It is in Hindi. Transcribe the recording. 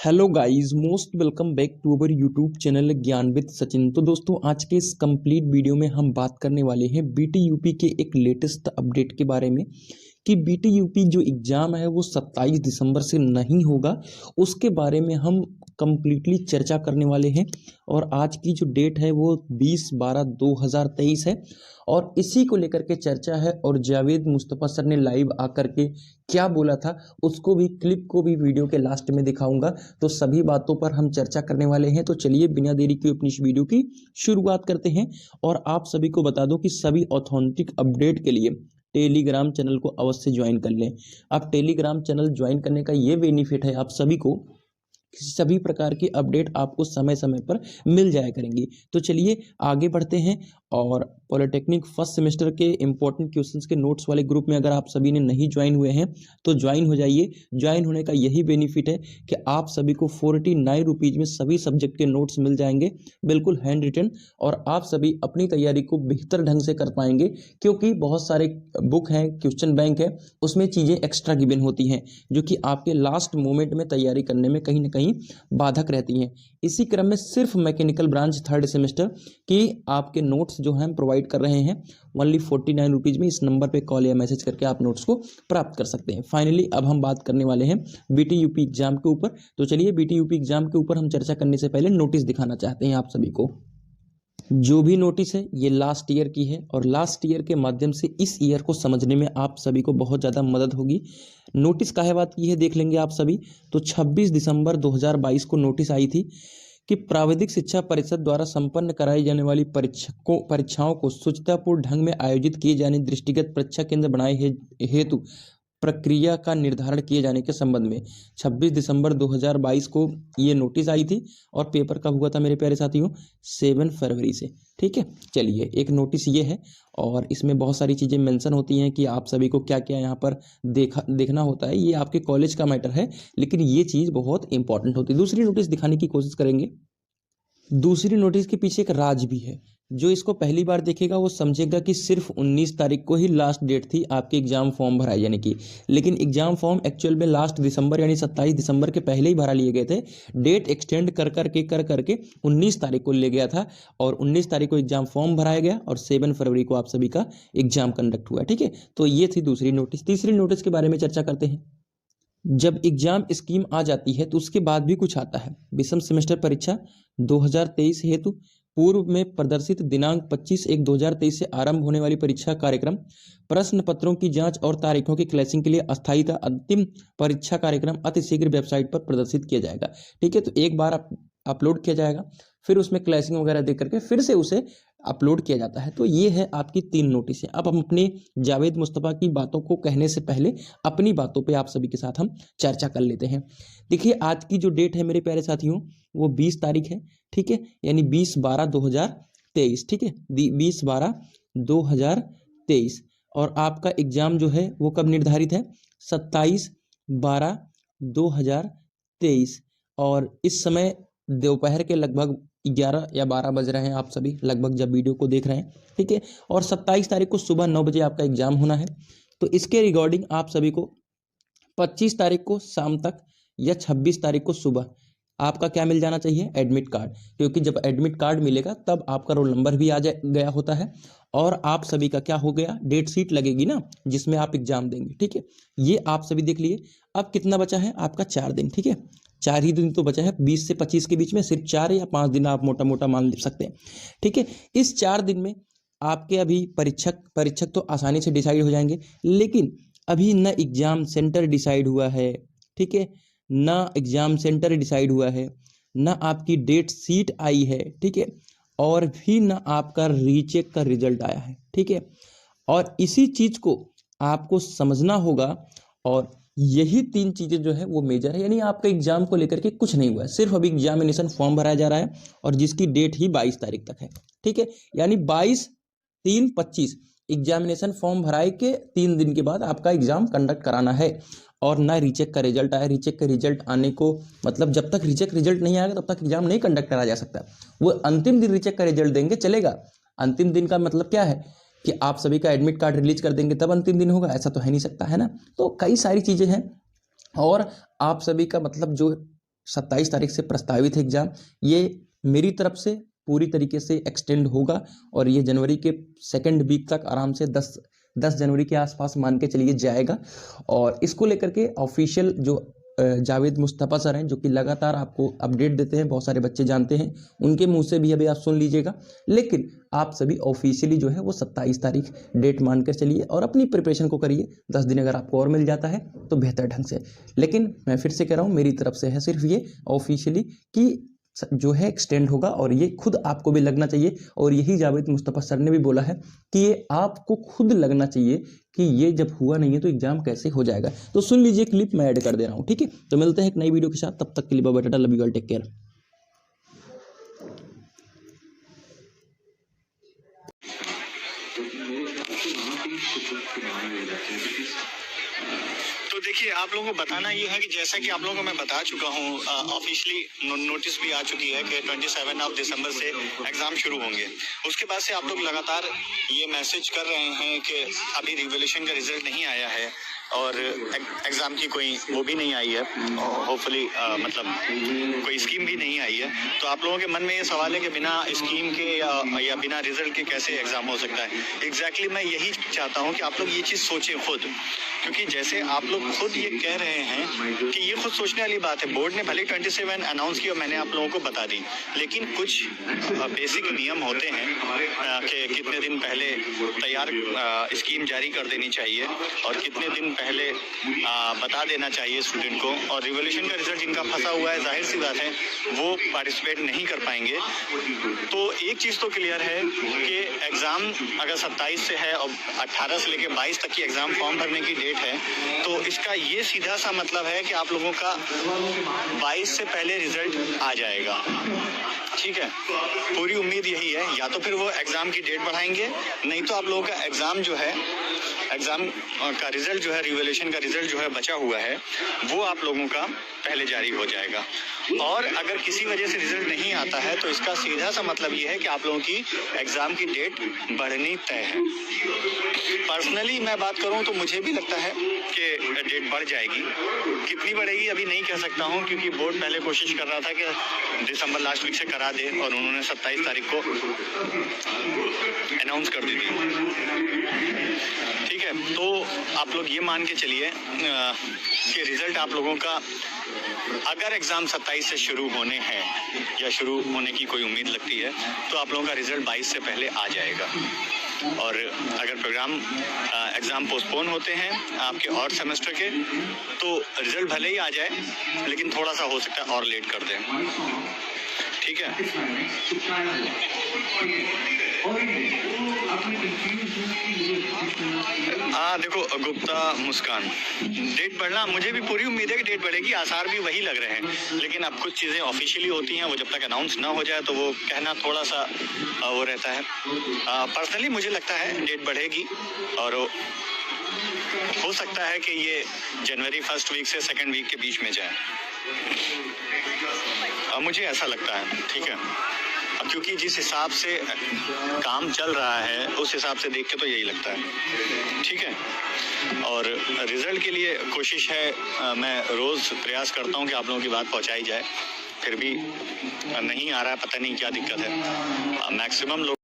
Hello guys, most welcome back to our YouTube channel Gyan with Sachin. तो दोस्तों, आज के इस कंप्लीट वीडियो में हम बात करने वाले हैं बीटी यूपी के एक लेटेस्ट अपडेट के बारे में कि बीटी यूपी जो एग्ज़ाम है वो 27 दिसंबर से नहीं होगा। उसके बारे में हम कंप्लीटली चर्चा करने वाले हैं और आज की जो डेट है वो 20/12/2023 है और इसी को लेकर के चर्चा है। और जावेद मुस्तफ़ा सर ने लाइव आकर के क्या बोला था उसको भी, क्लिप को भी वीडियो के लास्ट में दिखाऊंगा। तो सभी बातों पर हम चर्चा करने वाले हैं। तो चलिए बिना देरी के अपनी इस वीडियो की शुरुआत करते हैं। और आप सभी को बता दो कि सभी ऑथेंटिक अपडेट के लिए टेलीग्राम चैनल को अवश्य ज्वाइन कर लें। आप टेलीग्राम चैनल ज्वाइन करने का ये बेनिफिट है आप सभी को, सभी प्रकार की अपडेट आपको समय समय पर मिल जाया करेंगी। तो चलिए आगे बढ़ते हैं। और पॉलिटेक्निक फर्स्ट सेमेस्टर के इंपॉर्टेंट क्वेश्चंस के नोट्स वाले ग्रुप में अगर आप सभी ने नहीं ज्वाइन हुए हैं तो ज्वाइन हो जाइए। ज्वाइन होने का यही बेनिफिट है कि आप सभी को 49 रुपीज़ में सभी सब्जेक्ट के नोट्स मिल जाएंगे, बिल्कुल हैंड रिटन। और आप सभी अपनी तैयारी को बेहतर ढंग से कर पाएंगे क्योंकि बहुत सारे बुक हैं, क्वेश्चन बैंक है, उसमें चीज़ें एक्स्ट्रा गिवन होती हैं जो कि आपके लास्ट मोमेंट में तैयारी करने में कहीं ना कहीं बाधक रहती हैं। इसी क्रम में सिर्फ मैकेनिकल ब्रांच थर्ड सेमेस्टर की आपके नोट्स जो हैं प्रोवाइड कर रहे हैं ओनली 49 रुपीज़ में। इस नंबर पे कॉल या मैसेज करके आप नोट्स को प्राप्त कर सकते हैं। फाइनली अब हम बात करने वाले हैं बीटी यूपी एग्जाम के ऊपर। तो चलिए बीटी यूपी एग्जाम के ऊपर हम चर्चा करने से पहले नोटिस दिखाना चाहते हैं आप सभी को। जो भी नोटिस है ये लास्ट ईयर की है और लास्ट ईयर के माध्यम से इस ईयर को समझने में आप सभी को बहुत ज़्यादा मदद होगी। नोटिस काहे बात की है देख लेंगे आप सभी। तो 26 दिसंबर 2022 को नोटिस आई थी कि प्राविधिक शिक्षा परिषद द्वारा संपन्न कराई जाने वाली परीक्षाओं को शुचितापूर्ण ढंग में आयोजित किए जाने, दृष्टिगत परीक्षा केंद्र बनाए हेतु प्रक्रिया का निर्धारण किए जाने के संबंध में 26 दिसंबर 2022 को ये नोटिस आई थी। और पेपर कब हुआ था मेरे प्यारे साथियों? 7 फरवरी से। ठीक है, चलिए एक नोटिस ये है और इसमें बहुत सारी चीज़ें मेंशन होती हैं कि आप सभी को क्या क्या यहाँ पर देखना होता है। ये आपके कॉलेज का मैटर है लेकिन ये चीज़ बहुत इंपॉर्टेंट होती है। दूसरी नोटिस दिखाने की कोशिश करेंगे। दूसरी नोटिस के पीछे एक राज भी है। जो इसको पहली बार देखेगा वो समझेगा कि सिर्फ 19 तारीख को ही लास्ट डेट थी आपके एग्जाम फॉर्म भराए जाने की, लेकिन एग्जाम फॉर्म एक्चुअल में लास्ट दिसंबर यानी 27 दिसंबर के पहले ही भरा लिए गए थे। डेट एक्सटेंड कर करके 19 तारीख को ले गया था और 19 तारीख को एग्जाम फॉर्म भराया गया और 7 फरवरी को आप सभी का एग्जाम कंडक्ट हुआ। ठीक है, तो ये थी दूसरी नोटिस। तीसरी नोटिस के बारे में चर्चा करते हैं। जब एग्जाम स्कीम आ जाती है तो उसके बाद भी कुछ आता है। विषम सेमेस्टर परीक्षा 2023 हेतु पूर्व में प्रदर्शित दिनांक 25/1/2023 से आरंभ होने वाली परीक्षा कार्यक्रम, प्रश्न पत्रों की जांच और तारीखों की क्लैसिंग के लिए अस्थायी तथा अंतिम परीक्षा कार्यक्रम अतिशीघ्र वेबसाइट पर प्रदर्शित किया जाएगा। ठीक है, तो एक बार अपलोड किया जाएगा, फिर उसमें क्लैसिंग वगैरह देख करके फिर से उसे अपलोड किया जाता है। तो ये है आपकी 3 नोटिस है। अब हम अपने जावेद मुस्तफ़ा की बातों को कहने से पहले अपनी बातों पे आप सभी के साथ हम चर्चा कर लेते हैं। देखिए आज की जो डेट है मेरे प्यारे साथियों वो 20 तारीख है। ठीक है, यानी 20/12/2023। ठीक है, 20/12/2023। और आपका एग्जाम जो है वो कब निर्धारित है? 27/12/2023। और इस समय दोपहर के लगभग 11 या 12 बज रहे हैं आप सभी लगभग जब वीडियो को देख रहे हैं। ठीक है, और 27 तारीख को सुबह 9 बजे आपका एग्जाम होना है। तो इसके रिगार्डिंग आप सभी को 25 तारीख को शाम तक या 26 तारीख को सुबह आपका क्या मिल जाना चाहिए? Admit card. क्योंकि जब एडमिट कार्ड मिलेगा तब आपका रोल नंबर भी आ गया होता है और आप सभी का क्या हो गया? डेट शीट लगेगी ना जिसमें आप एग्जाम देंगे। ठीक है, ये आप सभी देख लिए। अब कितना बचा है आपका? 4 दिन। ठीक है, 4 ही दिन तो बचा है। 20 से 25 के बीच में सिर्फ 4 या 5 दिन आप मोटा मोटा मान सकते हैं। ठीक है, इस 4 दिन में आपके अभी परीक्षक तो आसानी से डिसाइड हो जाएंगे, लेकिन अभी न एग्जाम सेंटर डिसाइड हुआ है। ठीक है, ना एग्जाम सेंटर डिसाइड हुआ है, ना आपकी डेट शीट आई है। ठीक है, और भी ना आपका रीचेक का रिजल्ट आया है। ठीक है, और इसी चीज को आपको समझना होगा। और यही 3 चीजें जो है वो मेजर है, यानी आपका एग्जाम को लेकर के कुछ नहीं हुआ है, सिर्फ अभी एग्जामिनेशन फॉर्म भराया जा रहा है और जिसकी डेट ही 22 तारीख तक है। ठीक है, यानी 22/3/25 एग्जामिनेशन फॉर्म भराए के 3 दिन के बाद आपका एग्जाम कंडक्ट कराना है। और ना रीचेक का रिजल्ट आया। रीचेक का रिजल्ट आने को मतलब जब तक रीचेक रिजल्ट नहीं आएगा तब तक एग्जाम नहीं कंडक्ट करा जा सकता। वो अंतिम दिन रीचेक का रिजल्ट देंगे चलेगा। अंतिम दिन का मतलब क्या है कि आप सभी का एडमिट कार्ड रिलीज कर देंगे तब अंतिम दिन होगा, ऐसा तो है नहीं सकता है ना। तो कई सारी चीजें हैं और आप सभी का मतलब जो 27 तारीख से प्रस्तावित है एग्ज़ाम, ये मेरी तरफ से पूरी तरीके से एक्सटेंड होगा और ये जनवरी के सेकंड वीक तक आराम से 10 जनवरी के आसपास मान के चलिए जाएगा। और इसको लेकर के ऑफिशियल जो जावेद मुस्तफ़ा सर हैं, जो कि लगातार आपको अपडेट देते हैं, बहुत सारे बच्चे जानते हैं, उनके मुंह से भी अभी आप सुन लीजिएगा। लेकिन आप सभी ऑफिशियली जो है वो 27 तारीख डेट मान कर चलिए और अपनी प्रिपरेशन को करिए। 10 दिन अगर आपको और मिल जाता है तो बेहतर ढंग से। लेकिन मैं फिर से कह रहा हूँ, मेरी तरफ से है सिर्फ ये ऑफिशियली कि जो है एक्सटेंड होगा और ये खुद आपको भी लगना चाहिए। और यही जावेद मुस्तफ़ा सर ने भी बोला है कि ये आपको खुद लगना चाहिए कि ये जब हुआ नहीं है तो एग्जाम कैसे हो जाएगा। तो सुन लीजिए, क्लिप मैं ऐड कर दे रहा हूँ, ठीक है। तो मिलते हैं एक नई वीडियो के साथ, तब तक के लिए bye bye, tata, love you all, take care. तो देखिए, आप लोगों को बताना ये है कि जैसा कि आप लोगों को मैं बता चुका हूँ, ऑफिशियली नोटिस भी आ चुकी है कि 27 दिसंबर से एग्जाम शुरू होंगे। उसके बाद से आप लोग लगातार ये मैसेज कर रहे हैं कि अभी रिवोल्यूशन का रिजल्ट नहीं आया है और एग्जाम की कोई वो भी नहीं आई है, होपफुली मतलब कोई स्कीम भी नहीं आई है। तो आप लोगों के मन में ये सवाल है कि बिना स्कीम के या बिना रिजल्ट के कैसे एग्जाम हो सकता है। एग्जैक्टली मैं यही चाहता हूँ कि आप लोग ये चीज़ सोचें खुद, क्योंकि जैसे आप लोग खुद ये कह रहे हैं कि ये खुद सोचने वाली बात है। बोर्ड ने भले 27 अनाउंस किया, मैंने आप लोगों को बता दी, लेकिन कुछ बेसिक नियम होते हैं कि कितने दिन पहले तैयार स्कीम जारी कर देनी चाहिए और कितने दिन पहले बता देना चाहिए स्टूडेंट को। और रिवोल्यूशन का रिजल्ट जिनका फंसा हुआ है, जाहिर सी बात है वो पार्टिसिपेट नहीं कर पाएंगे। तो एक चीज़ तो क्लियर है कि एग्ज़ाम अगर 27 से है और 18 से लेकर 22 तक की एग्ज़ाम फॉर्म भरने की डेट है, तो इसका ये सीधा सा मतलब है कि आप लोगों का 22 से पहले रिजल्ट आ जाएगा। ठीक है, पूरी उम्मीद यही है। या तो फिर वो एग्ज़ाम की डेट बढ़ाएंगे, नहीं तो आप लोगों का एग्ज़ाम जो है, एग्ज़ाम का रिजल्ट जो है, रिवोल्यूशन का रिजल्ट जो है बचा हुआ है, वो आप लोगों का पहले जारी हो जाएगा। और अगर किसी वजह से रिजल्ट नहीं आता है तो इसका सीधा सा मतलब ये है कि आप लोगों की एग्ज़ाम की डेट बढ़नी तय है। पर्सनली मैं बात करूं तो मुझे भी लगता है कि डेट बढ़ जाएगी। कितनी बढ़ेगी अभी नहीं कह सकता हूं, क्योंकि बोर्ड पहले कोशिश कर रहा था कि दिसंबर लास्ट वीक से करा दे और उन्होंने 27 तारीख को अनाउंस कर दी थी। ठीक है, तो आप लोग ये मान के चलिए कि रिजल्ट आप लोगों का, अगर एग्ज़ाम 27 से शुरू होने हैं या शुरू होने की कोई उम्मीद लगती है, तो आप लोगों का रिजल्ट 22 से पहले आ जाएगा। और अगर प्रोग्राम एग्ज़ाम पोस्टपोन होते हैं आपके और सेमेस्टर के, तो रिजल्ट भले ही आ जाए, लेकिन थोड़ा सा हो सकता है और लेट कर दें। ठीक है, देखो गुप्ता मुस्कान, डेट बढ़ना, मुझे भी पूरी उम्मीद है कि डेट बढ़ेगी, आसार भी वही लग रहे हैं। लेकिन अब कुछ चीज़ें ऑफिशियली होती हैं, वो जब तक अनाउंस ना हो जाए तो वो कहना थोड़ा सा वो रहता है। पर्सनली मुझे लगता है डेट बढ़ेगी और हो सकता है कि ये जनवरी फर्स्ट वीक से सेकंड वीक के बीच में जाए। मुझे ऐसा लगता है, ठीक है, क्योंकि जिस हिसाब से काम चल रहा है उस हिसाब से देख के तो यही लगता है। ठीक है, और रिजल्ट के लिए कोशिश है, मैं रोज़ प्रयास करता हूँ कि आप लोगों की बात पहुँचाई जाए, फिर भी नहीं आ रहा है, पता नहीं क्या दिक्कत है। मैक्सिमम लोग